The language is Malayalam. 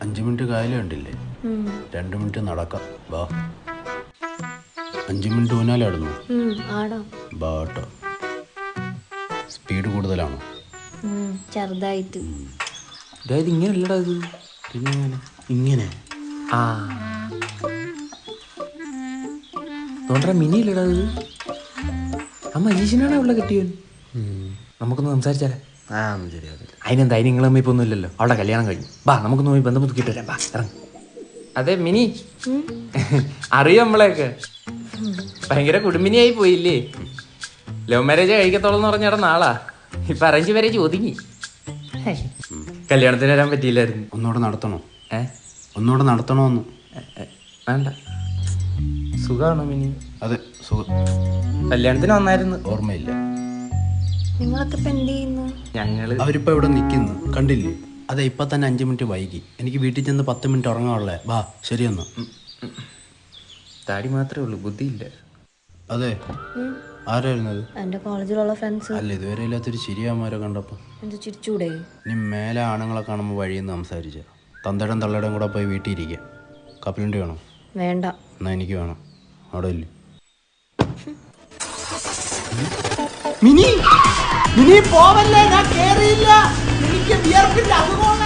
5 മിനിറ്റ് കായലും കണ്ടില്ലേ? 2 മിനിറ്റ് നടക്കാം. വാ. 5 മിനിറ്റ് ഊനാലാടുന്നു. ബാട്ടോ സ്പീഡ് കൂടുതലാണോ? ചെറുതായിട്ട്. അതായത് ഇങ്ങനെയല്ലടാ ഇത്. പിന്നെ ഇങ്ങനെ ആ തോന്നറ മിനി ഇല്ലടാ ഇത്. അമ്മ ഈശനാണോ ഉള്ള കെട്ടിയവൻ? നമുക്കൊന്ന് സംസാരിച്ചാലേ. ശരിയാവില്ല. അതിനെന്താ, അതിന് നിങ്ങളെ ഇപ്പൊ ഒന്നുമില്ലല്ലോ. അവളുടെ കല്യാണം കഴിഞ്ഞു. ബാ നമുക്കൊന്ന് പോയി ബന്ധം പുതുക്കിയിട്ട് വരാം. ബാ ഇറങ്ങി. അതെ മിനി, അറിയോ നമ്മളെയൊക്കെ? ഭയങ്കര കുടുംബിനിയായി പോയില്ലേ? ലവ് മാരേജ് കഴിക്കത്തോളം എന്ന് പറഞ്ഞ നാളാ. ഇപ്പൊ അറേഞ്ച് മാരേജ് ഒതുങ്ങി. കല്യാണത്തിന് വരാൻ പറ്റിയില്ലായിരുന്നു. ഒന്നുകൂടെ നടത്തണോ? ഒന്നുകൂടെ നടത്തണോന്ന്? വേണ്ട. സുഖമാണോ മിനി? അതെ സുഖം. കല്യാണത്തിന് വന്നായിരുന്നു. ഓർമ്മയില്ല. നിങ്ങളൊക്കെ ഇപ്പൊ എന്ത് ചെയ്യുന്നു? അവരിപ്പോ ഇവിടെ നിൽക്കുന്നു കണ്ടില്ലേ? അതെ ഇപ്പൊ തന്നെ 5 മിനിറ്റ് വൈകി. എനിക്ക് വീട്ടിൽ ചെന്ന് 10 മിനിറ്റ് ഉറങ്ങാനുള്ളേ. വാ ശരിയെന്നാ. താടി മാത്രമേ ഉള്ളൂ, ബുദ്ധിയില്ല. അതെ ആരായിരുന്നത്? എന്റെ കോളേജിലുള്ള ഫ്രണ്ട്സ്. അല്ല ഇതുവരെ ഇല്ലാത്തൊരു ശരിയാമാരെ കണ്ടപ്പോ എന്ത് ചിരിച്ചൂടെ? ഇനി മേലെ ആണുങ്ങളെ കാണുമ്പോൾ വഴിയെന്ന് സംസാരിച്ച തന്തടം തള്ളടം കൂടെ പോയി വീട്ടിൽ ഇരിക്കുക. കപ്പിലിൻ്റെ വേണോ? വേണ്ട. എന്നാ എനിക്ക് വേണം. അവിടെ ഇല്ലേ? മിനി മിനി പോവല്ലേ, ഞാൻ കേറിയില്ല. എനിക്ക് വിയർപ്പില്ല അതുകൊണ്ട്